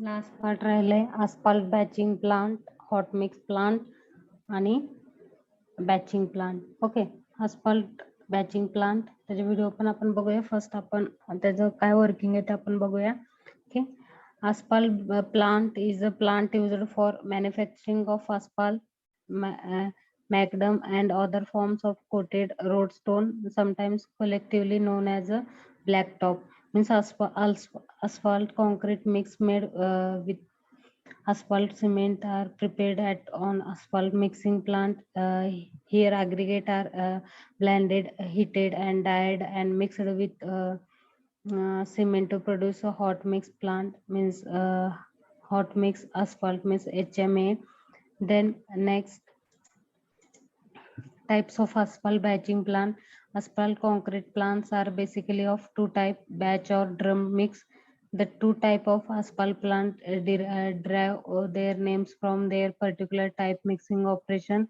Last part राहिलाय asphalt batching plant, hot mix plant आणि बॅचिंग plant. Okay, asphalt बॅचिंग plant त्याचे video पण आपण बघूया. फर्स्ट आपण त्याचं काय वर्किंग आहे ते आपण बघूया. Okay, asphalt plant is a plant used for manufacturing of asphalt, macadam and other forms of coated road stone, sometimes collectively known as a blacktop. Means asphalt concrete mix made with asphalt cement are prepared at on asphalt mixing plant. Here aggregate are blended, heated and dyed and mixed with cement to produce a hot mix plant. Means hot mix asphalt means HMA. Then next types of asphalt batching plant. Asphalt concrete plants are basically of two type, batch or drum mix. The two type of asphalt plant derive their names from their particular type mixing operation.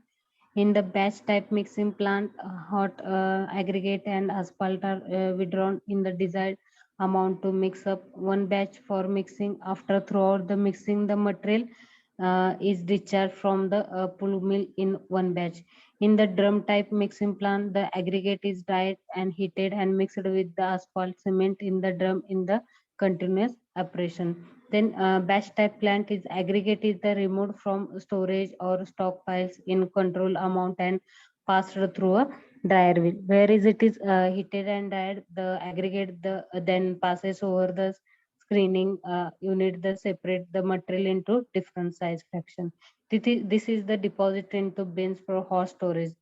In the batch type mixing plant, hot aggregate and asphalt are withdrawn in the desired amount to mix up one batch for mixing. After throughout the mixing, the material is discharged from the pull mill in one batch. In the drum type mixing plant, the aggregate is dried and heated and mixed with the asphalt cement in the drum in the continuous operation. Then batch type plant is aggregate is the removed from storage or stockpiles in control amount and passed through a dryer wheel. Whereas it is heated and dried, the aggregate then passes over the screening unit, the separate the material into different size fraction. This is the deposit into bins for hot storage.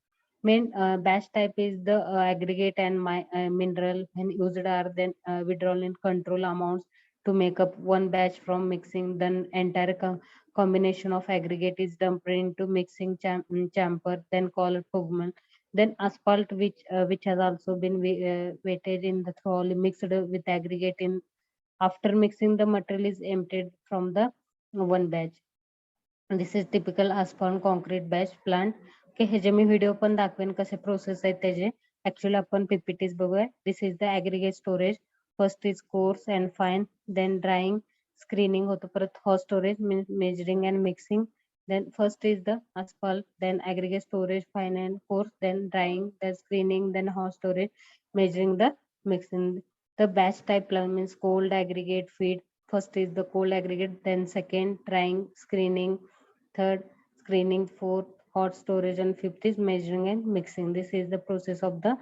Main batch type is the aggregate and mineral when used are then withdrawn in control amounts to make up one batch from mixing. Then entire combination of aggregate is dumped into mixing chamber, then called pugment. Then asphalt, which has also been weighted in the thoroughly mixed with aggregate in after mixing the material is emptied from the one batch. This is typical asphalt concrete batch plant. Okay, हे जे मी video पण दाखवेन कसे process आहेत त्याचे. Actually आपण PPTs बघूया. This is the aggregate storage. First is coarse and fine, then drying, screening होतं, परत hot storage means measuring and mixing. Then first is the asphalt, then aggregate storage, fine and coarse, then drying, then screening, then hot storage, measuring the mixing. The batch type plant means cold aggregate feed. First is the cold aggregate, then second drying, screening, third screening, fourth hot storage, and fifth is measuring and mixing. This is the process of the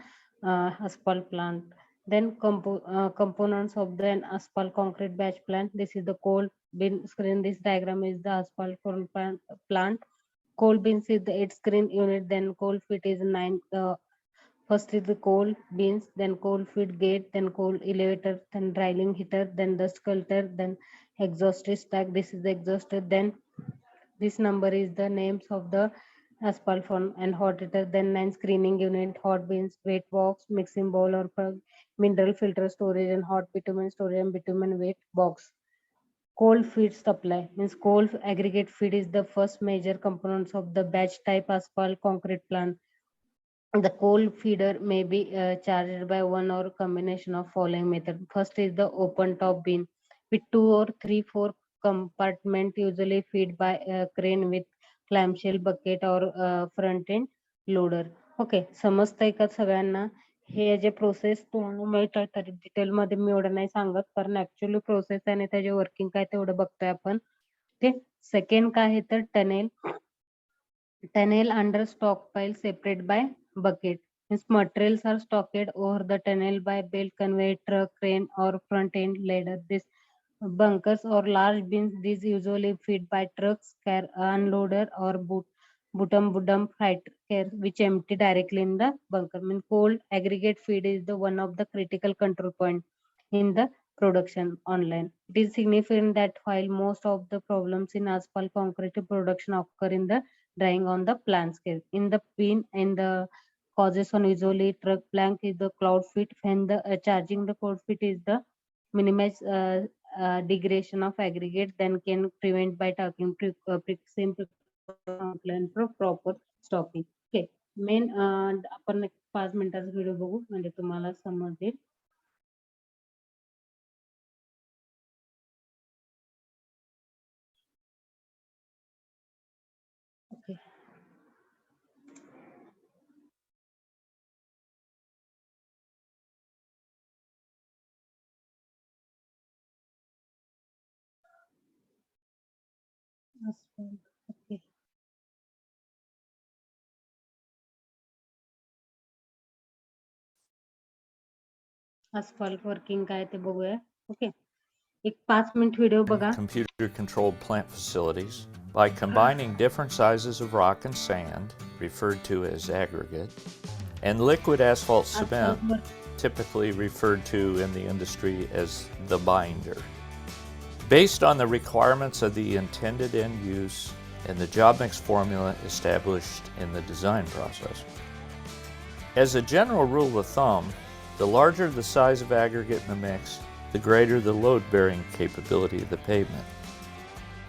asphalt plant. Then components of the asphalt concrete batch plant. This is the cold bin screen. This diagram is the asphalt plant. Cold bins is the 8 screen unit. Then cold feet is 9. First is the coal beans, then coal feed gate, then coal elevator, then drying heater, then dust culture, then exhaust stack. This is the exhauster. Then this number is the names of the asphalt form and hot heater. Then 9 screening unit, hot beans, weight box, mixing bowl or plug, mineral filter storage, and hot bitumen storage and bitumen weight box. Coal feed supply means coal aggregate feed is the first major components of the batch type asphalt concrete plant. The coal feeder may be charged by one or combination of following method. First is the open top bin with 2 or 3 4 compartment, usually feed by a crane with clamshell bucket or front end loader. Okay, समजतंय का सगळ्यांना? हे जे process तुम्हाला माहित आहे तरी detail मध्ये मी एवढं नाही सांगत, कारण ऍक्च्युअली प्रोसेस आणि त्याचे वर्किंग काय तेवढं बघतोय आपण. ओके, सेकंड काय आहे तर tunnel. Tunnel under stockpile separated by bucket. Means materials are stocked over the tunnel by belt conveyor, truck, crane, or front end ladder. This bunkers or large bins, these usually feed by trucks, unloader, or bottom freight care, which empty directly in the bunker. Means cold aggregate feed is the one of the critical control point in the production online. It is significant that while most of the problems in asphalt concrete production occur in the drying on the plant scale. In the pin and the causes on usually truck plank is the cloud fit. When the charging the cloud fit is the minimize degradation of aggregate, then can prevent by talking same plan for proper stocking. Okay, main आपण 5 मिनिटाचा video बघू म्हणजे तुम्हाला समजेल. Asphalt. Okay. Asphalt working काय ते बघूया. Okay. एक 5 मिनिट व्हिडिओ बघा. Computer-controlled plant facilities by combining different sizes of rock and sand, referred to as aggregate, and liquid asphalt cement, typically referred to in the industry as the binder. Based on the requirements of the intended end use and the job mix formula established in the design process. As a general rule of thumb, the larger the size of aggregate in the mix, the greater the load-bearing capability of the pavement.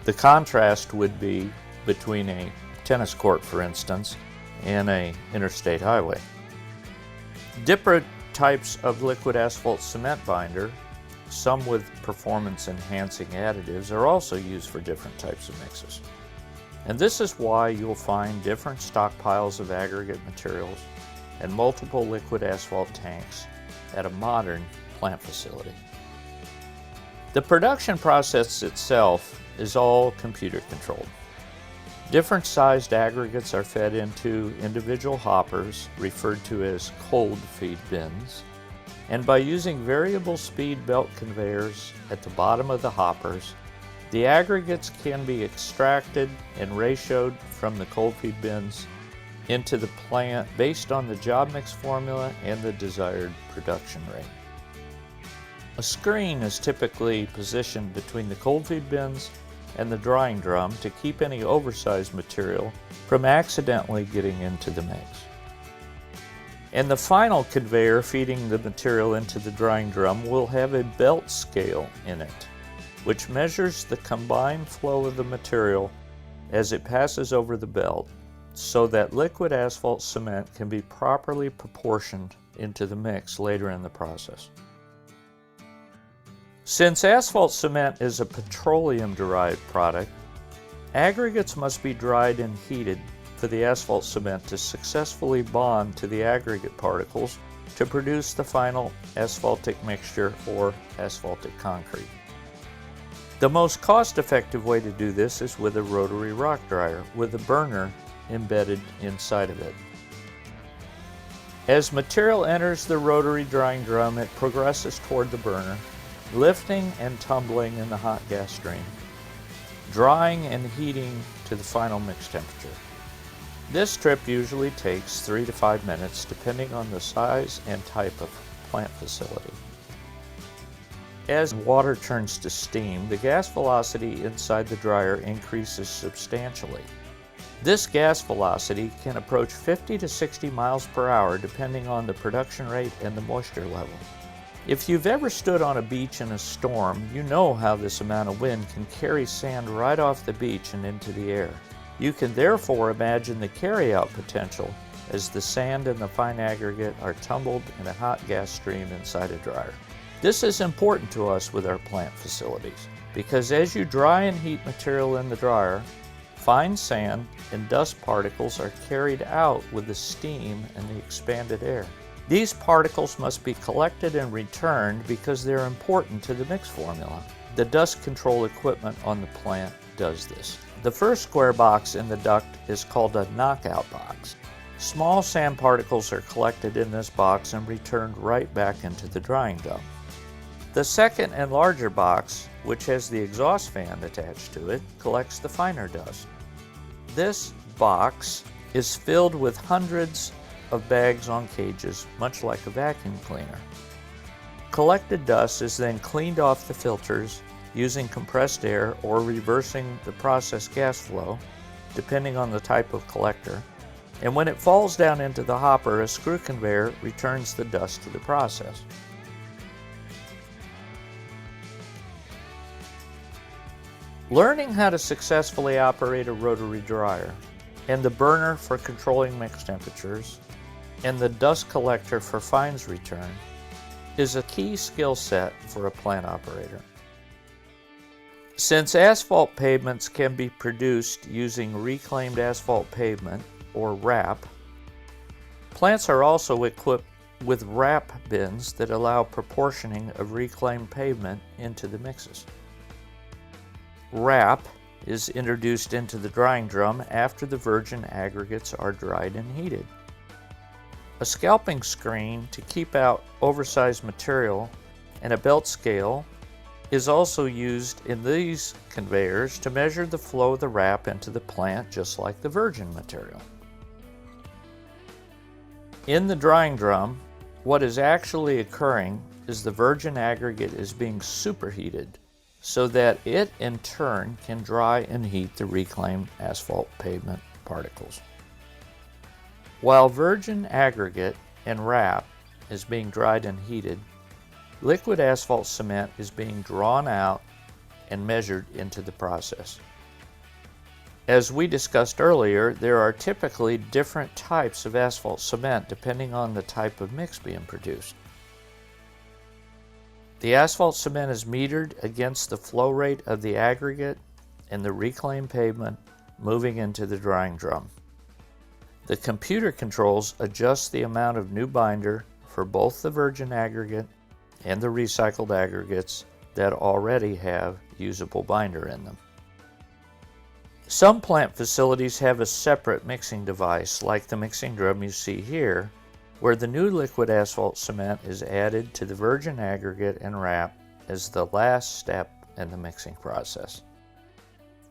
The contrast would be between a tennis court, for instance, and an interstate highway. Different types of liquid asphalt cement binder, some with performance-enhancing additives, are also used for different types of mixes. And this is why you'll find different stockpiles of aggregate materials and multiple liquid asphalt tanks at a modern plant facility. The production process itself is all computer controlled. Different sized aggregates are fed into individual hoppers, referred to as cold feed bins, and by using variable speed belt conveyors at the bottom of the hoppers, the aggregates can be extracted and ratioed from the cold feed bins into the plant based on the job mix formula and the desired production rate. A screen is typically positioned between the cold feed bins and the drying drum to keep any oversized material from accidentally getting into the mix. And the final conveyor feeding the material into the drying drum will have a belt scale in it, which measures the combined flow of the material as it passes over the belt, so that liquid asphalt cement can be properly proportioned into the mix later in the process. Since asphalt cement is a petroleum-derived product, aggregates must be dried and heated for the asphalt cement to successfully bond to the aggregate particles to produce the final asphaltic mixture or asphaltic concrete. The most cost-effective way to do this is with a rotary rock dryer with a burner embedded inside of it. As material enters the rotary drying drum, it progresses toward the burner, lifting and tumbling in the hot gas stream, drying and heating to the final mix temperature. This trip usually takes 3 to 5 minutes depending on the size and type of plant facility. As water turns to steam, the gas velocity inside the dryer increases substantially. This gas velocity can approach 50 to 60 miles per hour depending on the production rate and the moisture level. If you've ever stood on a beach in a storm, you know how this amount of wind can carry sand right off the beach and into the air. You can therefore imagine the carryout potential as the sand and the fine aggregate are tumbled in a hot gas stream inside a dryer. This is important to us with our plant facilities because as you dry and heat material in the dryer, fine sand and dust particles are carried out with the steam and the expanded air. These particles must be collected and returned because they're important to the mix formula. The dust control equipment on the plant does this. The first square box in the duct is called a knockout box. Small sand particles are collected in this box and returned right back into the drying drum. The second and larger box, which has the exhaust fan attached to it, collects the finer dust. This box is filled with hundreds of bags on cages, much like a vacuum cleaner. Collected dust is then cleaned off the filters using compressed air or reversing the process gas flow, depending on the type of collector. And when it falls down into the hopper, a screw conveyor returns the dust to the process. Learning how to successfully operate a rotary dryer and the burner for controlling mix temperatures and the dust collector for fines return is a key skill set for a plant operator. Since asphalt pavements can be produced using reclaimed asphalt pavement, or RAP, plants are also equipped with RAP bins that allow proportioning of reclaimed pavement into the mixes. RAP is introduced into the drying drum after the virgin aggregates are dried and heated. A scalping screen to keep out oversized material and a belt scale is also used in these conveyors to measure the flow of the wrap into the plant, just like the virgin material. In the drying drum, what is actually occurring is the virgin aggregate is being superheated so that it in turn can dry and heat the reclaimed asphalt pavement particles. While virgin aggregate and wrap is being dried and heated, liquid asphalt cement is being drawn out and measured into the process. As we discussed earlier, there are typically different types of asphalt cement depending on the type of mix being produced. The asphalt cement is metered against the flow rate of the aggregate and the reclaimed pavement moving into the drying drum. The computer controls adjust the amount of new binder for both the virgin aggregate and the recycled aggregates that already have usable binder in them. Some plant facilities have a separate mixing device, like the mixing drum you see here, where the new liquid asphalt cement is added to the virgin aggregate and wrap as the last step in the mixing process.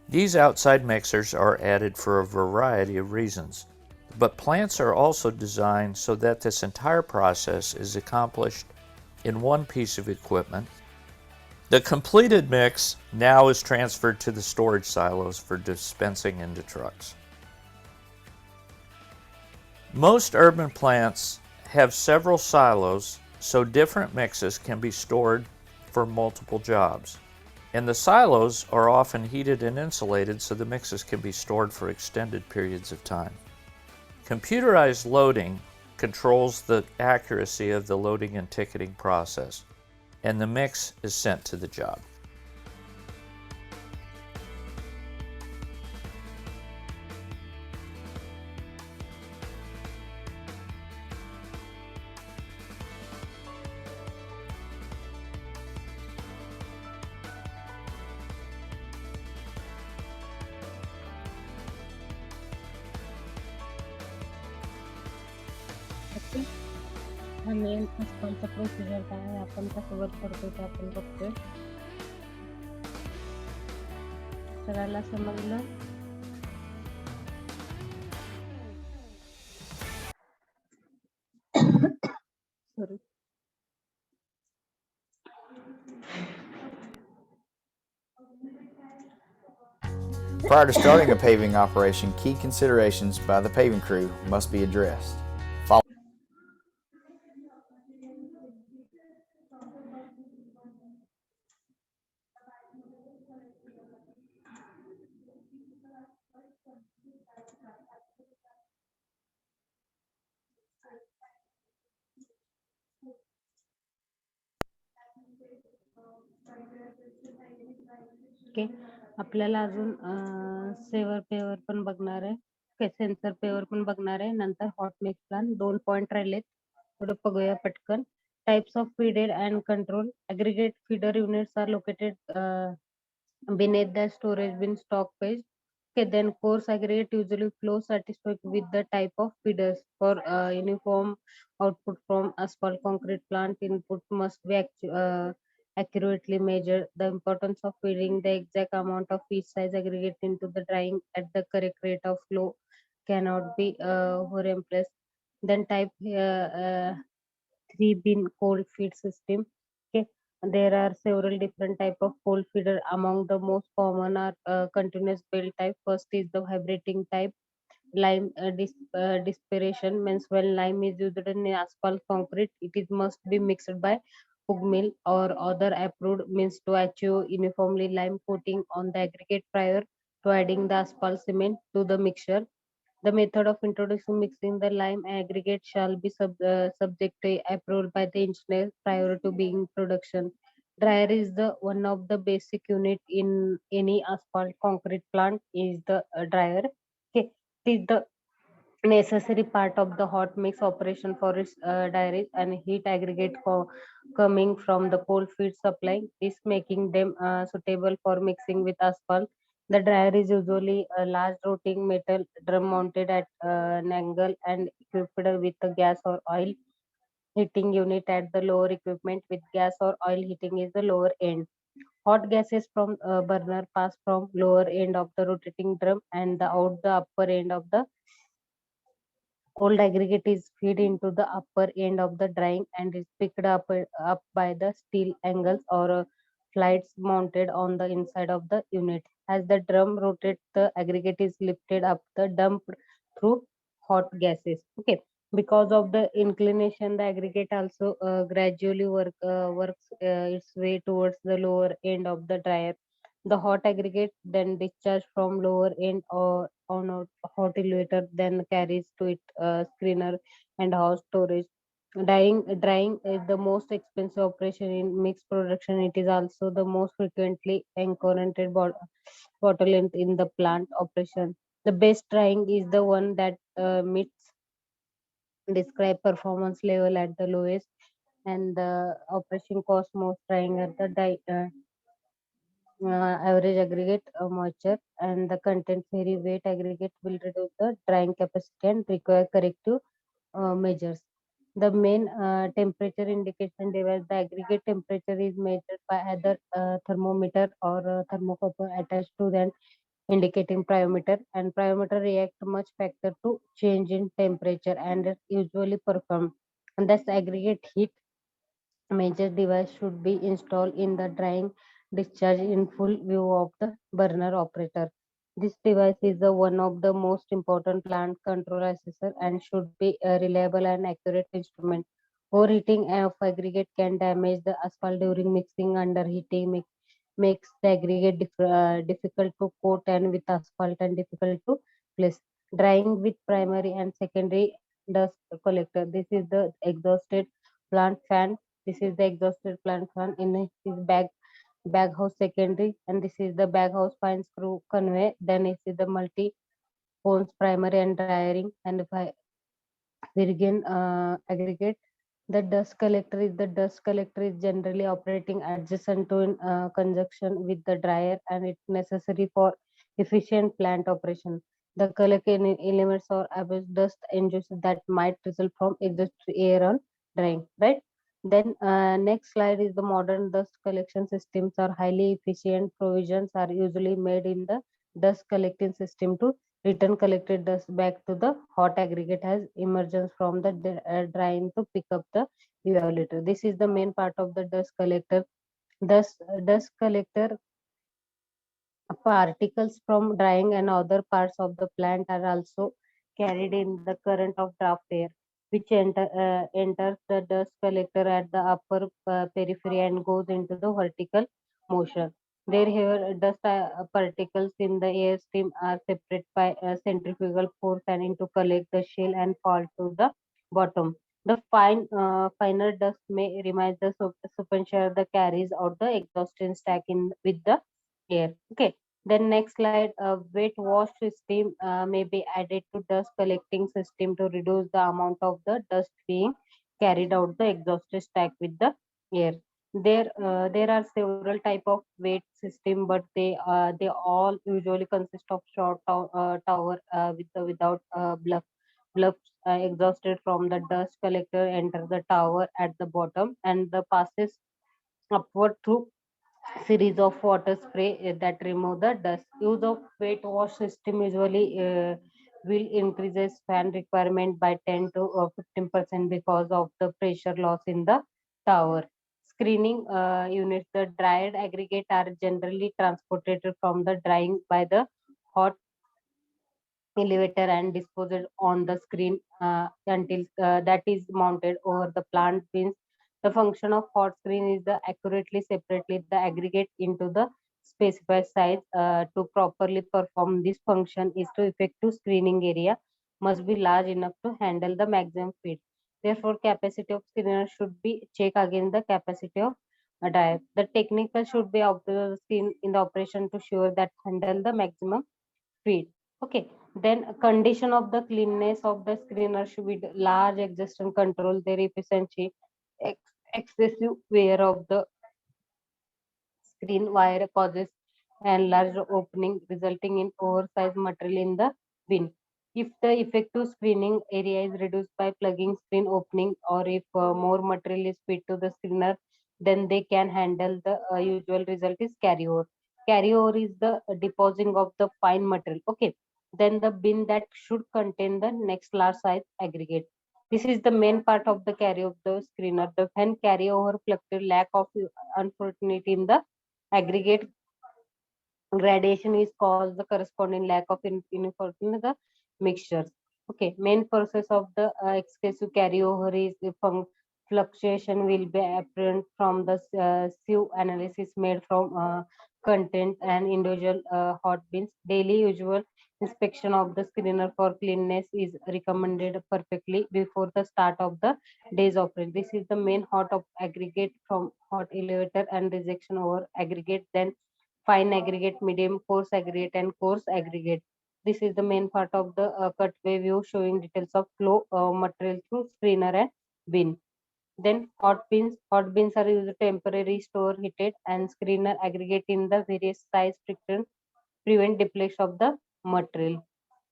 These outside mixers are added for a variety of reasons, but plants are also designed so that this entire process is accomplished in one piece of equipment. The completed mix now is transferred to the storage silos for dispensing into trucks. Most urban plants have several silos, so different mixes can be stored for multiple jobs. And the silos are often heated and insulated so the mixes can be stored for extended periods of time. Computerized loading controls the accuracy of the loading and ticketing process, and the mix is sent to the job. Okay, हा main अस्पॉलचा procedure काय आहे, आपण कसं work करतोय ते आपण बघतोय. सगळ्याला समजलं? Sorry. Prior to starting a paving operation, key considerations by the paving crew must be addressed. Okay, आपल्याला अजून सेवर पेवर पण बघणार आहे. ओके, सेन्सर पेवर पण बघणार आहे. नंतर हॉट मिक्स प्लान 2 पॉइंट राहिलेत, थोडं बघूया पटकन. Types of feeder and control. Aggregate feeder units are located beneath the storage bin stock page. Okay, then coarse aggregate usually flows satisfied with the type of feeders. For uniform output from asphalt concrete plant, input must be accurately measured. The importance of feeding the exact amount of each size aggregate into the drying at the correct rate of flow cannot be overemphasized. Then type 3 bin cold feed system. Okay, there are several different type of cold feeder. Among the most common are continuous belt type. First is the vibrating type. Lime dispersion means when lime is used in asphalt concrete, it is must be mixed by hook mill or other approved means to achieve uniformly lime coating on the aggregate prior to adding the asphalt cement to the mixture. The method of introducing mixing the lime aggregate shall be subject to approved by the engineer prior to being production. Dryer is the one of the basic unit in any asphalt concrete plant is the dryer. Okay, it is the necessary part of the hot mix operation for its dairies and heat aggregate coming from the coal feed supply, is making them suitable for mixing with asphalt. The dryer is usually a large rotating metal drum mounted at an angle and equipped with a gas or oil heating unit at the lower equipment with gas or oil heating is the lower end. Hot gases from burner pass from lower end of the rotating drum and out the upper end of the cold aggregate is fed into the upper end of the drying and is picked up by the steel angles or flights mounted on the inside of the unit. As the drum rotates, the aggregate is lifted up the dump through hot gases. Okay, because of the inclination, the aggregate also gradually works its way towards the lower end of the dryer. The hot aggregate then discharged from lower end or on a hot elevator then carries to it screener and house storage. Drying is the most expensive operation in mixed production. It is also the most frequently encountered bottleneck in the plant operation. The best drying is the one that meets described performance level at the lowest and the operation cost most drying at the average aggregate moisture and the content very weight aggregate will reduce the drying capacity and require corrective measures. The main temperature indication device, the aggregate temperature is measured by either thermometer or thermocouple attached to the indicating plyometer, and plyometer react much factor to change in temperature and is usually performed. And thus aggregate heat major device should be installed in the drying discharge in full view of the burner operator. This device is the one of the most important plant control assessor and should be a reliable and accurate instrument. Overheating of aggregate can damage the asphalt during mixing. Underheating makes the aggregate difficult to coat and with asphalt and difficult to place. Drying with primary and secondary dust collector. This is the exhausted plant fan. This is the exhausted plant fan in his bag house secondary, and this is the bag house fine screw convey. Then this is the multi holes primary and drying and Virgin aggregate. The dust collector is generally operating adjacent to in conjunction with the dryer and it's necessary for efficient plant operation. The collecting elements or abuse dust induced that might result from exhaust air on drying, right? Then next slide is the modern dust collection systems are highly efficient. Provisions are usually made in the dust collecting system to return collected dust back to the hot aggregate has emergence from the drying to pick up the evaluator. This is the main part of the dust collector. Dust collector particles from drying and other parts of the plant are also carried in the current of draft air, which enters the dust collector at the upper periphery and goes into the vertical motion. There, here, dust particles in the air stream are separated by a centrifugal force and into collect the shell and fall to the bottom. The finer dust may remain the suspension that carries out the exhaustion stack in with the air. Okay. Then next slide, a wet wash system may be added to dust collecting system to reduce the amount of the dust being carried out the exhaust stack with the air. There are several type of wet system, but they all usually consist of short tower without bluffs exhausted from the dust collector enter the tower at the bottom and the passes upward through series of water spray that remove the dust. Use of wet wash system usually will increases fan requirement by 10 to 15% because of the pressure loss in the tower. Screening units, the dried aggregate are generally transported from the drying by the hot elevator and disposed on the screen until that is mounted over the plant bins. The function of hot screen is the accurately separately the aggregate into the specified size. To properly perform this function is to effective screening area must be large enough to handle the maximum feed. Therefore, capacity of screener should be checked against the capacity of a dryer. The technical should be observed in the operation to sure that handle the maximum feed. Okay, then condition of the cleanness of the screener should be large exhaustion control their efficiency. Excessive wear of the screen wire causes and large opening, resulting in oversized material in the bin. If the effective screening area is reduced by plugging screen opening, or if more material is fed to the screener, then they can handle the usual result is carryover. Carryover is the depositing of the fine material. Okay, then the bin that should contain the next large size aggregate. This is the main part of the carry of the screener. The when carryover fluctuate lack of unfortunately in the aggregate gradation is caused the corresponding lack of uniformity in the mixtures. Okay, main process of the excessive carryover is the fluctuation will be apparent from the sieve analysis made from content and individual hot bins. Daily usual inspection of the screener for cleanness is recommended perfectly before the start of the day's operation. This is the main hot of aggregate from hot elevator and rejection over aggregate. Then fine aggregate, medium coarse aggregate, and coarse aggregate. This is the main part of the cutway view showing details of flow material through screener and bin. Then hot bins. Hot bins are used to temporarily store heated and screener aggregate in the various size friction, prevent depletion of the material.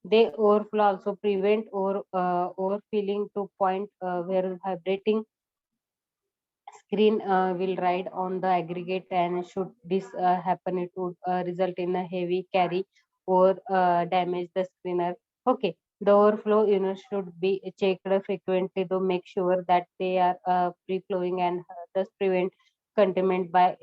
They overflow also prevent overfilling to point where vibrating screen will ride on the aggregate, and should this happen, it would result in a heavy carry or damage the screener. Okay, the overflow unit should be checked frequently to make sure that they are free flowing, and thus prevent containment by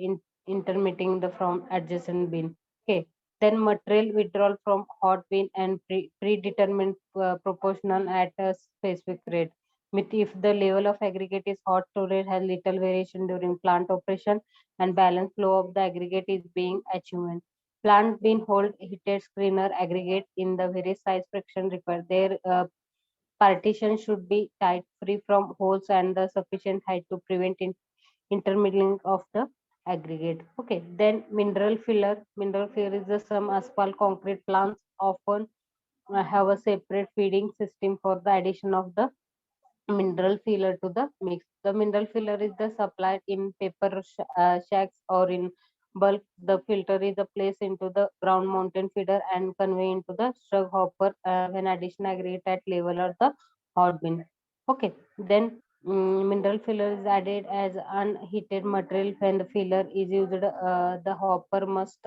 intermitting the from adjacent bin. Okay, then material withdrawal from hot bin and predetermined proportional at a specific rate. With if the level of aggregate is hot, storage has little variation during plant operation, and balance flow of the aggregate is being achieved. Plant bin hold heated screener aggregate in the various size friction required. Their partition should be tight, free from holes, and the sufficient height to prevent intermingling of the aggregate. Okay, then mineral filler. Mineral filler is the some asphalt concrete plants often have a separate feeding system for the addition of the mineral filler to the mix. The mineral filler is the supplied in paper shacks or in bulk. The filter is placed into the ground mountain feeder and conveyed into the shrug hopper when addition aggregate at level of the hot bin. Okay, then mineral filler is added as unheated material. When the filler is used, the hopper must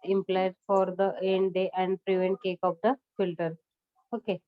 implant for the end day and prevent cake of the filter. Okay.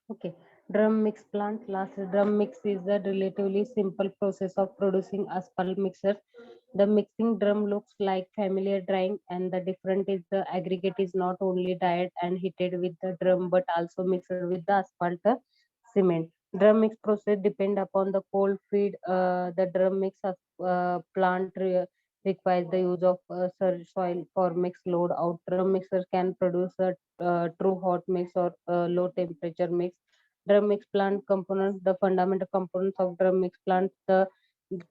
Okay, drum mix plant. Last, drum mix is a relatively simple process of producing asphalt mixer. The mixing drum looks like familiar drying, and the different is the aggregate is not only dried and heated with the drum but also mixed with the asphalt cement. Drum mix process depend upon the cold feed. The drum mix plant requires the use of surge soil for mix load out. Drum mixer can produce a true hot mix or low temperature mix. Drum mix plant components. The fundamental components of drum mix plant. The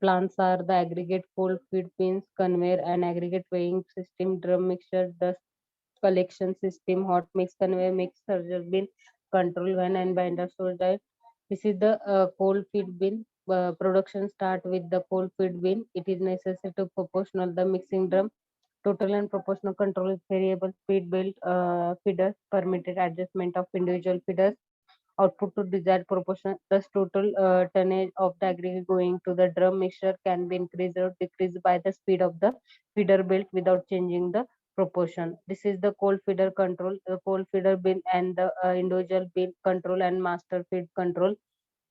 plants are the aggregate cold feed pins, conveyor, and aggregate weighing system, drum mixture, dust collection system, hot mix conveyor, mix surger bin, control van, and binder storage drive. This is the cold feed bin. Production start with the cold feed bin. It is necessary to proportional the mixing drum. Total and proportional control is variable speed built feeders, permitted adjustment of individual feeders, output to desired proportion. Thus, total tonnage of the aggregate going to the drum mixture can be increased or decreased by the speed of the feeder built without changing the proportion. This is the cold feeder control, the cold feeder bin, and the individual bin control and master feed control.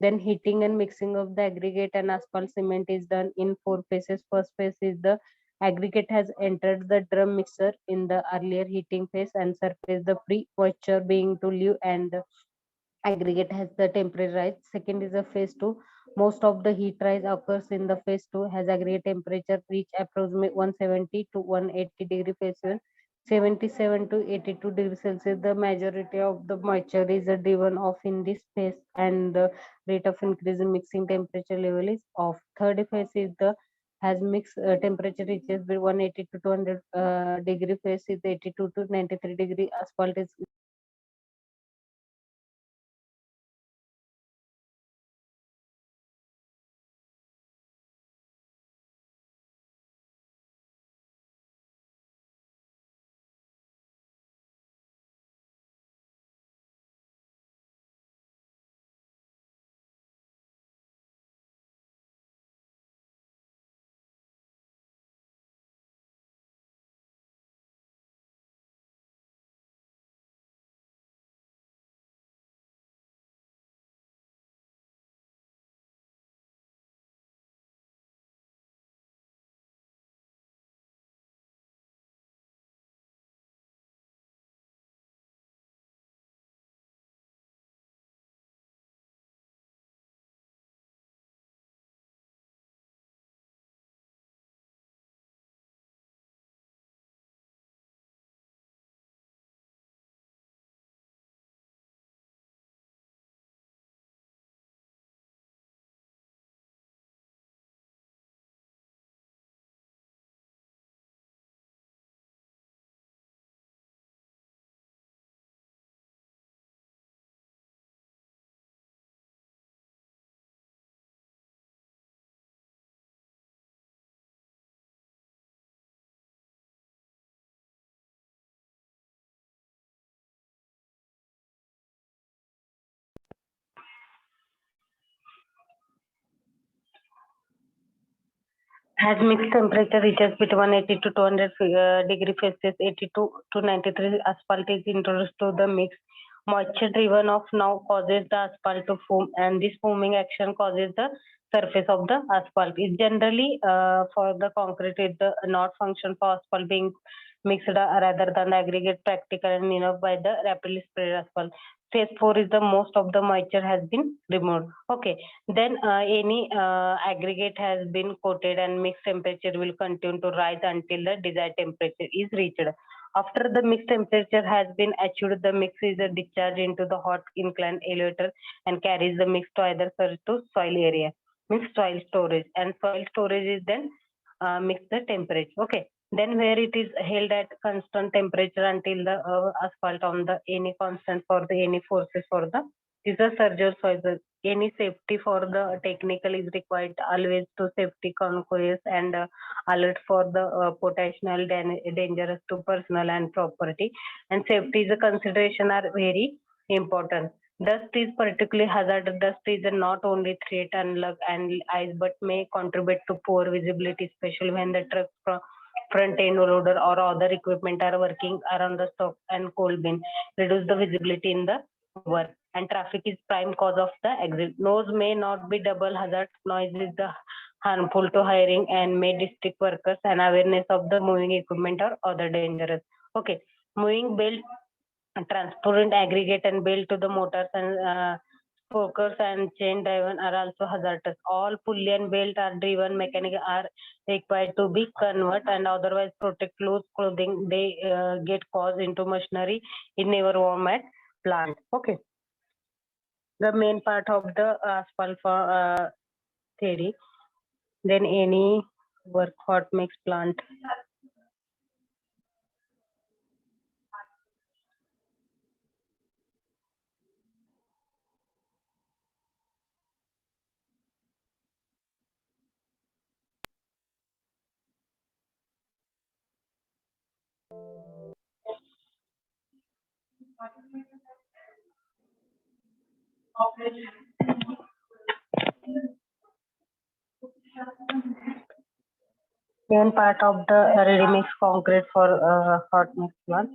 Then heating and mixing of the aggregate and asphalt cement is done in four phases. First phase is the Aggregate has entered the drum mixer in the earlier heating phase and surface the pre-moisture being to leave, and the aggregate has the temperature rise. Second is the phase 2. Most of the heat rise occurs in the phase 2 has aggregate temperature reach approximately 170 to 180 degree Celsius. 77 to 82 degrees Celsius. The majority of the moisture is driven off in this phase, and the rate of increase in mixing temperature level is off. Third phase is the has mixed temperature reaches with 180 to 200 degree phase is 82 to 93 degree. Asphalt is has mixed temperature reaches between 180 to 200 degree Celsius. 82 to 93 asphalt is introduced to the mix. Moisture driven off now causes the asphalt to foam, and this foaming action causes the surface of the asphalt. Is generally for the concrete is the not function for asphalt being mixed rather than the aggregate practical and enough by the rapidly spread asphalt. Phase 4 is the most of the moisture has been removed. Okay, then any aggregate has been coated and mixed temperature will continue to rise until the desired temperature is reached. After the mixed temperature has been achieved, the mix is discharged into the hot inclined elevator and carries the mix to either surge to soil area, means soil storage, and soil storage is then mix the temperature. Okay, then where it is held at constant temperature until the asphalt on the any constant for the any forces for the is a surgery soil. Any safety for the technical is required always to safety concourse and alert for the potential dangerous to personal and property, and safety is a consideration are very important. Dust is particularly hazardous. Dust is not only threat and lug and eyes but may contribute to poor visibility, especially when the truck front end loader or other equipment are working around the stock and coal bin. Reduce the visibility in the work, and traffic is prime cause of the exit. Noise may not be double hazard. Noise is the harmful to hiring and may district workers, and awareness of the moving equipment or other dangerous. Okay, moving belt, transparent aggregate and belt to the motors and spokers and chain driven are also hazardous. All pulley and belt are driven mechanic are required to be convert and otherwise protect loose clothing. They get caused into machinery in never warm at plant. Okay, the main part of the asphalt for theory. Then any work hot mix plant. Main part of the ready mix concrete for hot mix plant.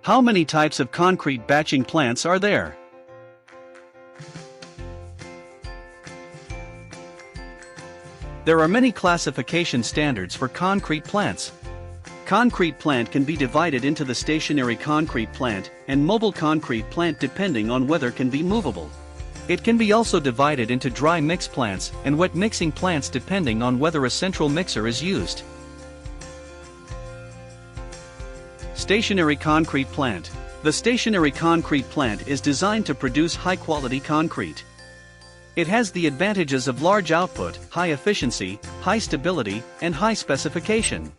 How many types of concrete batching plants are there? There are many classification standards for concrete plants. Concrete plant can be divided into the stationary concrete plant and mobile concrete plant depending on whether can be movable. It can be also divided into dry mix plants and wet mixing plants depending on whether a central mixer is used. Stationary concrete plant. The stationary concrete plant is designed to produce high-quality concrete. It has the advantages of large output, high efficiency, high stability, and high specification.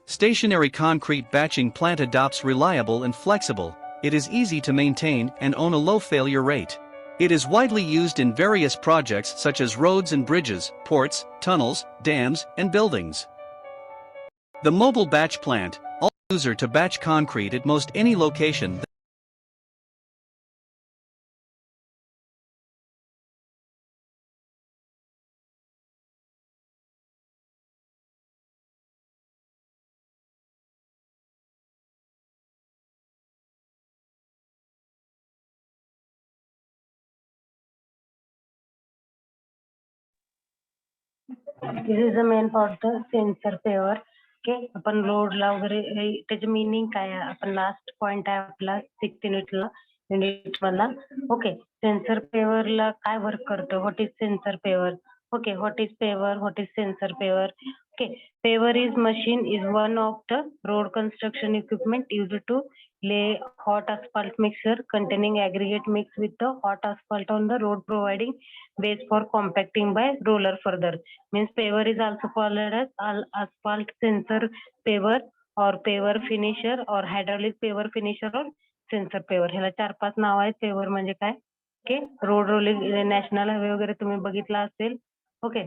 Stationary concrete batching plant adopts reliable and flexible. It is easy to maintain and own a low failure rate. It is widely used in various projects such as roads and bridges, ports, tunnels, dams, and buildings. The mobile batch plant allows the user to batch concrete at most any location. This is the main part the sensor paver. Okay, आपण लोडला वगैरे त्याचे meaning काय आहे आपण last point आहे आपला 6 unit मधला. Okay, sensor पेवरला काय वर्क करतो, what is sensor paver. Okay, what is paver, what is sensor paver. Okay, paver is machine is one of the road construction equipment used to lay hot asphalt mixture containing aggregate mix with the hot asphalt on the road, providing base for compacting by roller further. Means paver is also called as asphalt sensor paver or paver finisher or hydraulic paver finisher or sensor paver. ह्याला 4-5 नाव आहेत paver म्हणजे काय. Okay, road rolling national highway वगैरे तुम्ही बघितला असेल. Okay,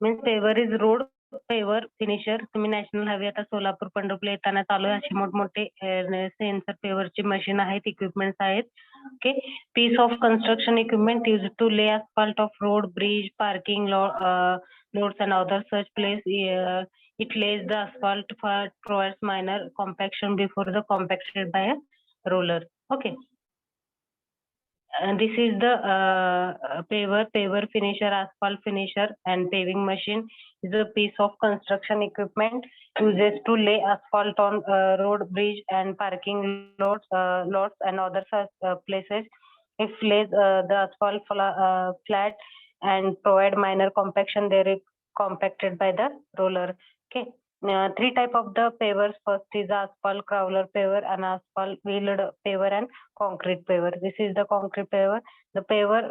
means paver is road paver finisher. तुम्ही national highway आता सोलापूर पंढरपूर येताना चालू आहे अशी मोठमोठे सेन्सर पेवरची मशीन आहेत, इक्विपमेंट्स आहेत. Okay, piece of construction equipment use to lay asphalt of road, bridge, parking loads and other such place. It lays the asphalt for provides minor compaction before the compacted by a roller. Okay. And this is the paver finisher, asphalt finisher, and paving machine is a piece of construction equipment uses to lay asphalt on road, bridge, and parking lots and other such places. It lays the asphalt flat and provide minor compaction. They are compacted by the roller. Okay. 3 type of the pavers. First is asphalt crawler paver and asphalt wheeled paver and concrete paver. This is the concrete paver. The paver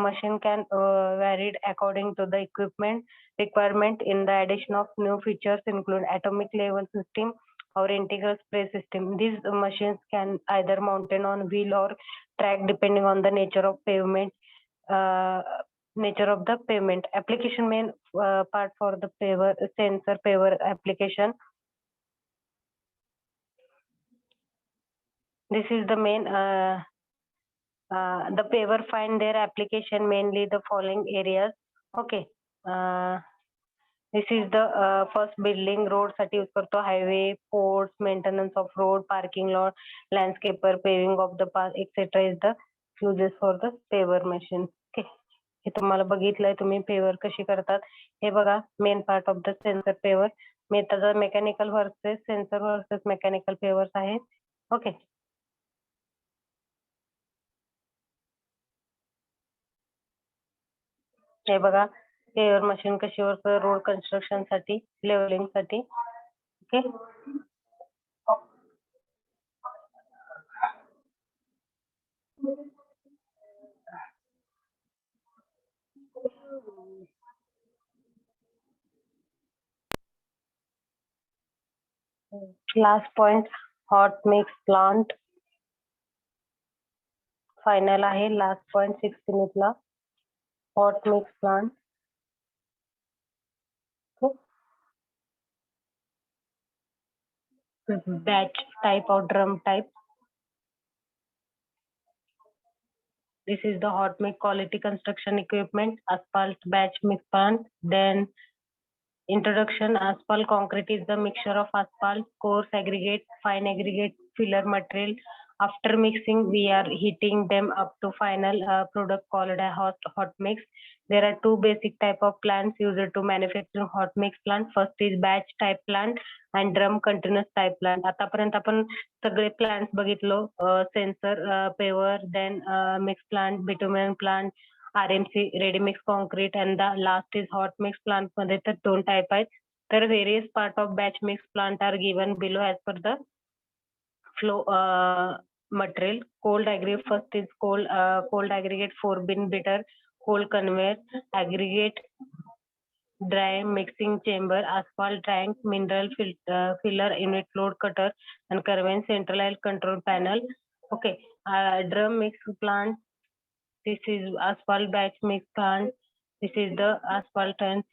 machine can varied according to the equipment requirement. In the addition of new features include atomic level system or integral spray system. These machines can either mounted on wheel or track depending on the nature of pavement. Nature of the pavement. Application main part for the paver sensor paver application. This is the main the paver find their application mainly the following areas. Okay, this is the first building road साठी use करतो, highway, ports, maintenance of road, parking lot, landscaper, paving of the path, etc. is the uses for the paver machine. Okay, हे तुम्हाला बघितलंय तुम्ही paver कशी करतात. हे बघा main part of the sensor paver. त्याचा mechanical versus sensor versus mechanical pavers आहेत. ओके, हे बघा पेवर मशीन कशी वर्क रोड कन्स्ट्रक्शन साठी, लेवलिंग साठी. Okay, last point hot mix plant. Final आहे लास्ट पॉइंट 6 मिनिटला hot mix plant. Batch type or drum type. This is the hot mix quality construction equipment, asphalt batch mix plant. Then Introduction: Asphalt concrete is the mixture of asphalt, coarse aggregate, fine aggregate, filler material. After mixing, we are heating them up to final product called a hot mix. There are two basic type of plants used to manufacture hot mix plant. First is batch type plant and drum continuous type plant. आतापर्यंत आपण सगळे plants बघितलो, sensor, paver, then mix plant, bitumen plant, RMC, ready mix concrete, and the last is hot mix plant. मध्ये तर दोन type आहेत. तर various part of batch mix plant are given below as per the flow material. Cold aggregate: first is cold aggregate 4-bin bitter, cold conveyor, aggregate dry mixing chamber, asphalt tank, mineral filler unit, load cutter, and conveyance centralized control panel. Okay, drum mix plant. This is asphalt batch mix plant. This is the asphalt and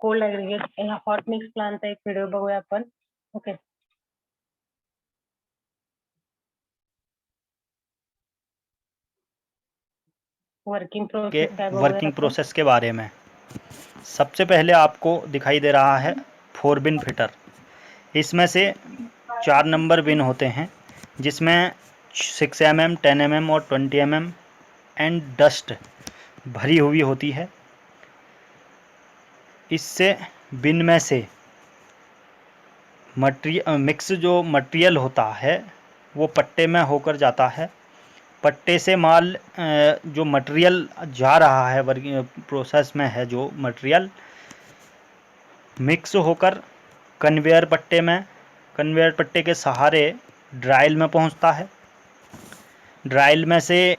cold aggregate hot mix plant चा एक video बघूया आपण. Okay, working के process काय बघूया working आपण. Process के बारे में सबसे पहले आपको दिखाई दे रहा है 4 बिन फिटर। इसमें से 4 नंबर बिन होते हैं जिसमें 6 mm, 10 mm और 20 mm एंड डस्ट भरी हुई होती है। इससे बिन में से मिक्स जो मटेरियल होता है वो पट्टे में होकर जाता है। पट्टे से माल जो मटेरियल जा रहा है वर्किंग प्रोसेस में है, जो मटेरियल मिक्स होकर कन्वेयर पट्टे के सहारे ड्राइल में पहुंचता है। ड्राइल में से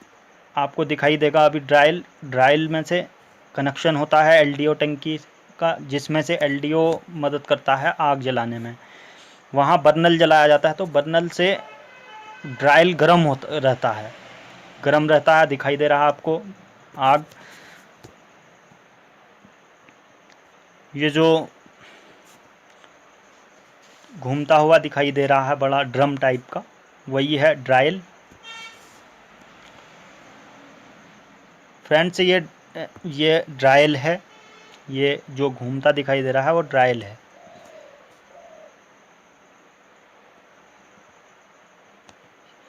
आपको दिखाई देगा अभी ड्राइल में से कनेक्शन होता है एलडीओ टंकी का, जिसमें से एलडीओ मदद करता है आग जलाने में। वहाँ बर्नल जलाया जाता है, तो बर्नल से ड्राइल गर्म रहता है, दिखाई दे रहा है आपको आग। ये जो घूमता हुआ दिखाई दे रहा है बड़ा ड्रम टाइप का, वही है ड्राइल। फ्रेंड्स, ये ड्राइल है। ये जो घूमता दिखाई दे रहा है वो ड्राइल है।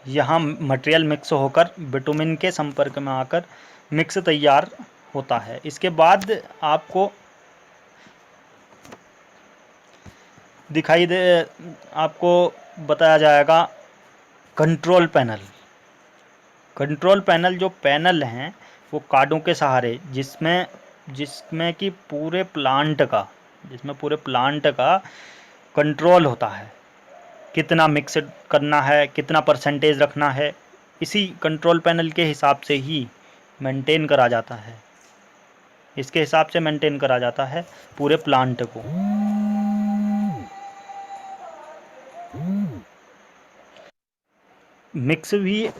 यहाँ मटेरियल मिक्स होकर बिटुमिन के संपर्क में आकर मिक्स तैयार होता है। इसके बाद आपको आपको बताया जाएगा कंट्रोल पैनल। जो पैनल हैं वो कार्डों के सहारे, जिसमें कि पूरे प्लांट का कंट्रोल होता है। कितना मिक्स करना है, कितना परसेंटेज रखना है, इसी कंट्रोल पैनल के हिसाब से ही मेंटेन करा जाता है। इसके हिसाब से मेंटेन करा जाता है पूरे प्लांट को। मिक्स भी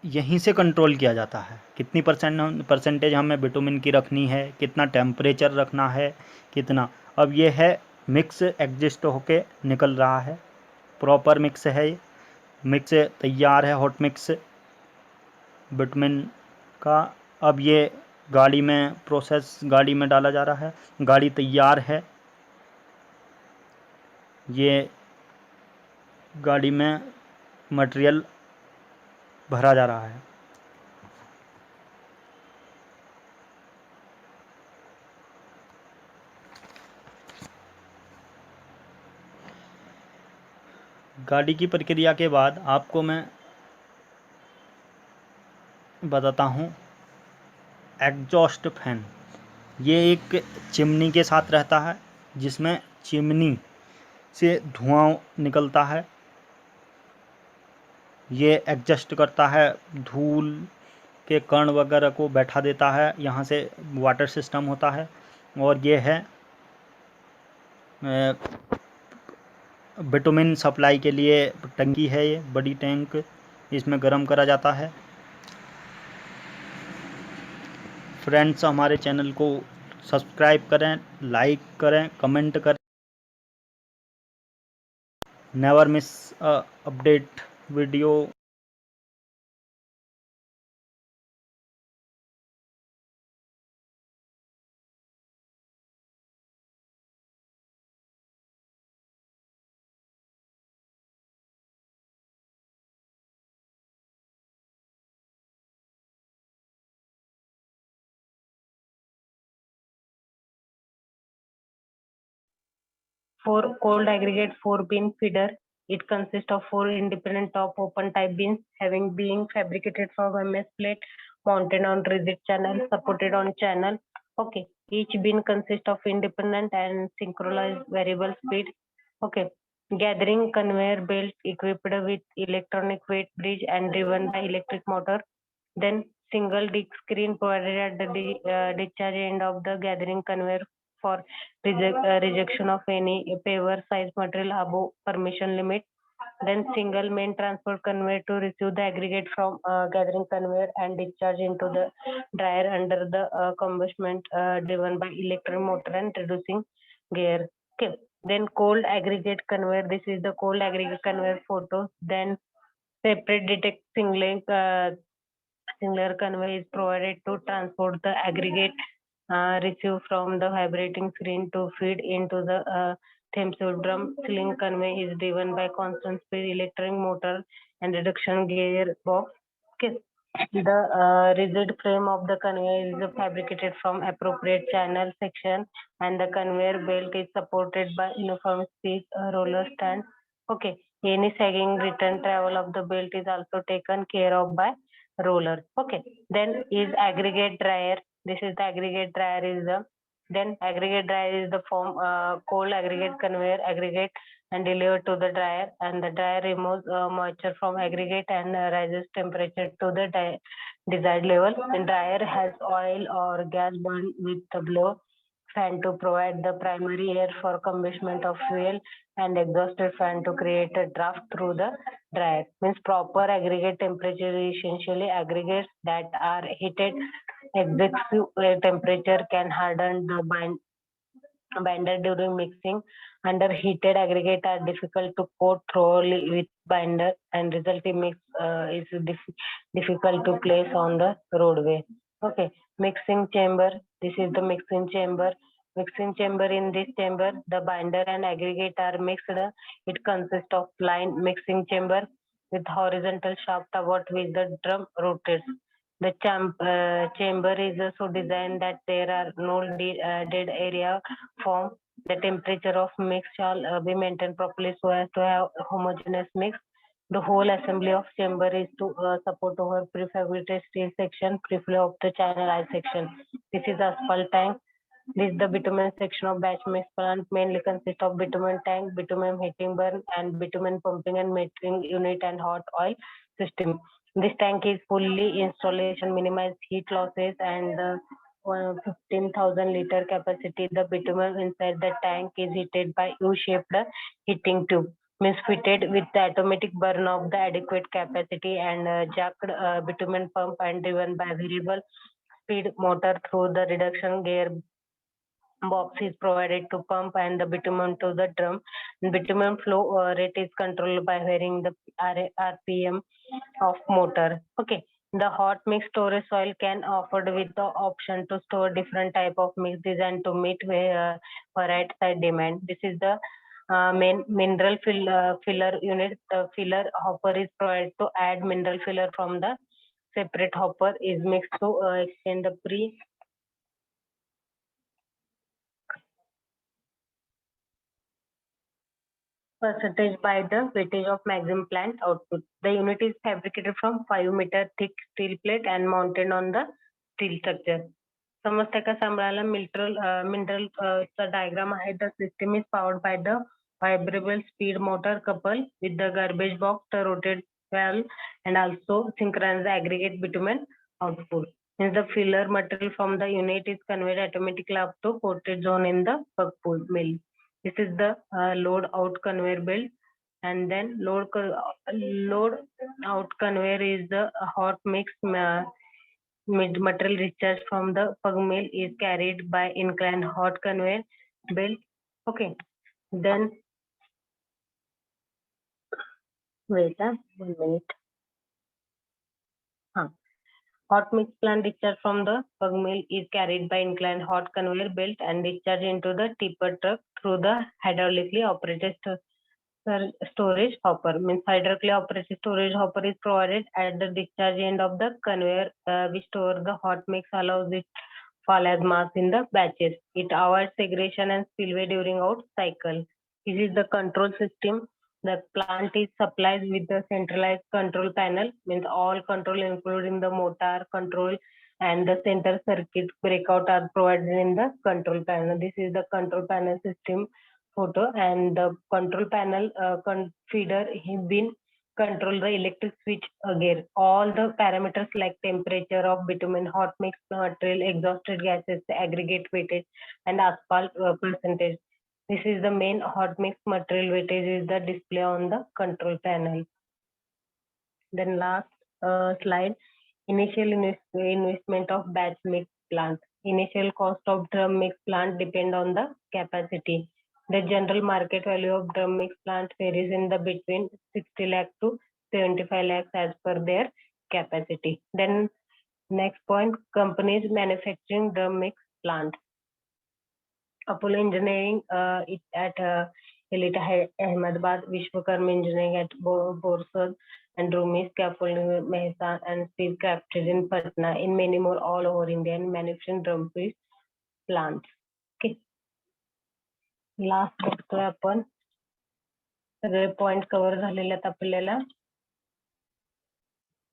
यहीं से कंट्रोल किया जाता है। कितनी परसेंटेज हमें बिटुमिन की रखनी है, कितना टेम्परेचर रखना है, कितना। अब ये है मिक्स एडजस्ट होके निकल रहा है, प्रॉपर मिक्स है। मिक्स तैयार है, हॉट मिक्स बिटुमिन का। अब ये गाड़ी में डाला जा रहा है। गाड़ी तैयार है। ये गाड़ी में मटेरियल भरा जा रहा है। गाड़ी की प्रक्रिया के बाद आपको मैं बताता हूँ एग्जॉस्ट फैन। ये एक चिमनी के साथ रहता है, जिसमें चिमनी से धुआं निकलता है। ये एडजस्ट करता है, धूल के कण वगैरह को बैठा देता है। यहाँ से वाटर सिस्टम होता है। और ये है बिटुमिन सप्लाई के लिए टंकी है, ये बड़ी टैंक, इसमें गर्म करा जाता है। फ्रेंड्स, हमारे चैनल को सब्सक्राइब करें, लाइक करें, कमेंट करें। Never miss update video. For cold aggregate 4-bin feeder, it consists of 4 independent top open type bins having being fabricated from MS plate mounted on rigid channel supported on channel. Okay, each bin consists of independent and synchronized variable speed. Okay, gathering conveyor belt equipped with electronic weight bridge and driven by electric motor. Then single disc screen provided at the discharge end of the gathering conveyor for rejection of any paver size material above permission limit. Then single main transport conveyor to receive the aggregate from gathering conveyor and discharge into the dryer under the combustion driven by electric motor and reducing gear. Okay. Then cold aggregate conveyor. This is the cold aggregate conveyor photo. Then separate detect singular conveyor is provided to transport the aggregate received from the vibrating screen to feed into the Thameswood drum. Ceiling conveyor is driven by constant speed electric motor and reduction gear box. Okay. The rigid frame of the conveyor is fabricated from appropriate channel section and the conveyor belt is supported by uniform speed roller stand. Okay. Any sagging return travel of the belt is also taken care of by roller. Okay. Then is aggregate dryer. This is the aggregate dryer is the then aggregate dryer is the form cold aggregate conveyor aggregate and delivered to the dryer and the dryer removes moisture from aggregate and raises temperature to the desired level. The dryer has oil or gas burned with the blow fan to provide the primary air for combustion of fuel and exhausted fan to create a draft through the dryer. Means proper aggregate temperature is essentially aggregates that are heated excessive temperature can harden the binder during mixing. Under heated aggregate are difficult to coat thoroughly with binder and resulting mix is difficult to place on the roadway. Okay, mixing chamber. This is the mixing chamber. Mixing chamber. In this chamber, the binder and aggregate are mixed. It consists of line mixing chamber with horizontal shaft about which the drum rotates. The chamber is so designed that there are no dead area form. The temperature of mix shall be maintained properly so as to have homogeneous mix. The whole assembly of chamber is to support over prefabricated steel section, preflow of the channel I section. This is asphalt tank. This is the bitumen section of batch mix plant mainly consists of bitumen tank, bitumen heating burn, and bitumen pumping and metering unit and hot oil system. This tank is fully installation, minimize heat losses and 15,000 liter capacity. The bitumen inside the tank is heated by U-shaped heating tube. Means fitted with the automatic burn of the adequate capacity and jacked bitumen pump and driven by variable speed motor through the reduction gear box is provided to pump and the bitumen to the drum. Bitumen flow rate is controlled by varying the RPM of motor. Okay. The hot mix storage soil can offered with the option to store different type of mix designed to meet variety side demand. This is the main mineral filler unit. The filler hopper is provided to add mineral filler from the separate hopper is mixed to extend the pre percentage by the weightage of maximum plant output. The unit is fabricated from 5-meter thick steel plate and mounted on the steel structure. समजतंय का सांभाळायला mineral diagram आहे. The system is powered by the vibrable speed motor coupled with the garbage box, the rotate valve, and also synchronized aggregate bitumen output. Means the filler material from the unit is conveyed automatically up to coated zone in the pug pool mill. This is the load out conveyor belt, and then load out conveyor is the hot mix material discharged from the pug mill is carried by inclined hot conveyor belt. Okay, then wait 1 minute. Hot mix plant discharge from the pug mill is carried by inclined hot conveyor belt and discharged into the tipper truck through the hydraulically operated storage hopper. Means hydraulically operated storage hopper is provided at the discharge end of the conveyor, which store the hot mix, allows it fall as mass in the batches. It avoids segregation and spillway during out cycle. This is the control system. The plant is supplied with the centralized control panel, means all control including the motor control and the center circuit breakout are provided in the control panel. This is the control panel system photo, and the control panel feeder has been control the electric switch gear. All the parameters like temperature of bitumen, hot mix material, exhausted gases, aggregate weightage, and asphalt percentage. This is the main hot mix material weightage is the display on the control panel. Then last slide, initial investment of batch mix plant. Initial cost of drum mix plant depend on the capacity. The general market value of drum mix plant varies in the between 60 lakh to 75 lakhs as per their capacity. Then next point, companies manufacturing drum mix plant. Apollo Engineering it at Elita Ahmedabad, Vishwakarma Engineering at Borsod, and Rumi Scaffolding Mehsan and Steel Crafted in Patna, in many more all over India and manufacturing drum press plants. Okay. Last बघतोय आपण सगळे point cover झालेले आहेत आपल्याला.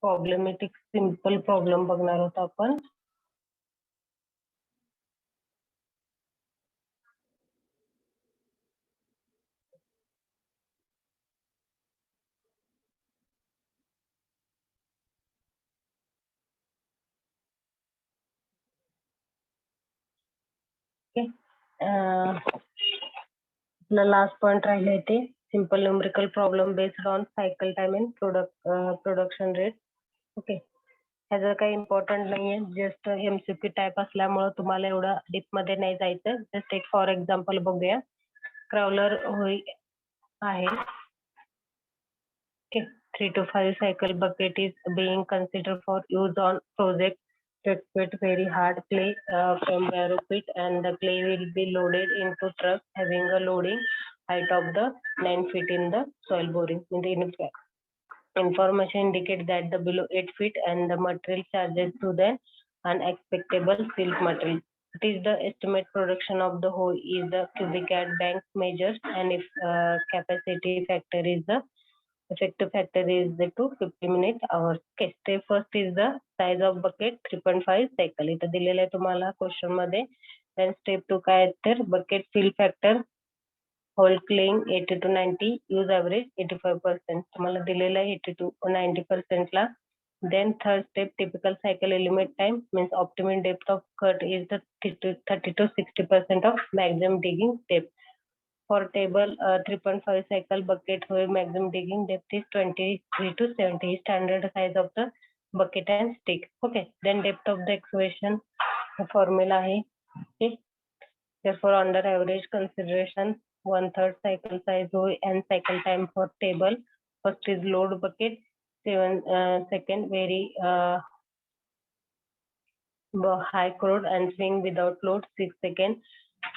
Problematic simple problem बघणार आहोत आपण. आपला लास्ट पॉइंट राहिले ते simple numerical problem based on cycle time and production rate. Okay, ह्याचं काही इम्पॉर्टंट नाहीये, जस्ट एमसीक्यू टाईप असल्यामुळे तुम्हाला एवढं डीप मध्ये नाही जायचं. जस्ट एक फॉर एक्झाम्पल बघूया. क्राउलर होई आहे. Okay, 3 to 5 cycle bucket is being considered for use on project that fit very hard clay from barrow pit, and the clay will be loaded into truck having a loading height of the 9 feet in the soil boring. In the information indicate that the below 8 feet and the material charges to the unexpectable silk material. It is the estimate production of the whole is the cubic yard bank measures, and if capacity factor is the effective factor is the 50 minute hours. Okay, step first is the size of bucket 3.5 cycle. इथं दिलेलं आहे तुम्हाला question मध्ये. then step 2 काय तर bucket fill factor whole clean 80 to 90, use average 85%. तुम्हाला दिलेलं आहे 80 to 90% ला. then third step, typical cycle element time means optimum depth of cut is the 30 to 60% of maximum digging depth. For table 3.5 cycle bucket where maximum digging depth is 23 to 70, standard size of the bucket and stick. Okay, then depth of the excavation formula hai. Okay, therefore under average consideration 1/3 cycle size and cycle time for table. First is load bucket 7 second, very high crowd and swing without load 6 seconds.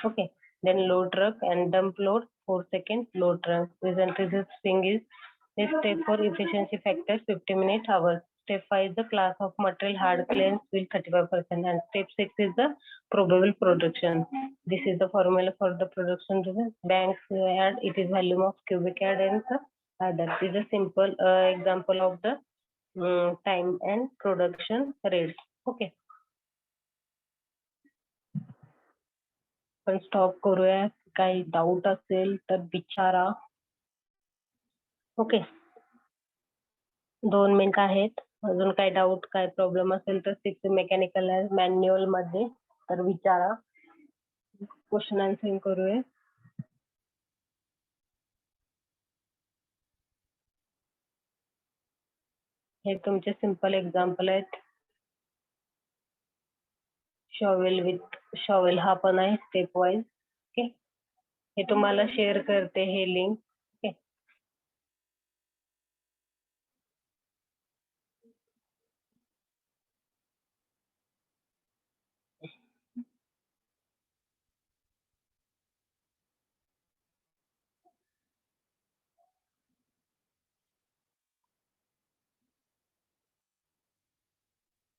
Okay, then load truck and dump load 4 seconds, load truck. Presently this thing is this step for efficiency factor 50 minute hours. Step 5 is the class of material hard clay and steel 35%, and step 6 is the probable production. This is the formula for the production bank yard. It is volume of cubic yard and other. This is a simple example of the time and production rates. Okay, पण stop करूया. काही doubt असेल तर विचारा. Okay, 2 minute आहेत. अजून काही doubt काय प्रॉब्लेम असेल तर 6 मेकॅनिकल मॅन्युअल मध्ये तर विचारा. क्वेश्चन आन्सरिंग करूया. हे तुमचे सिंपल एक्झाम्पल आहेत. शॉवेल विथ शॉवेल हा पण आहे स्टेप वाईज. ओके, हे तुम्हाला शेअर करते हे लिंक.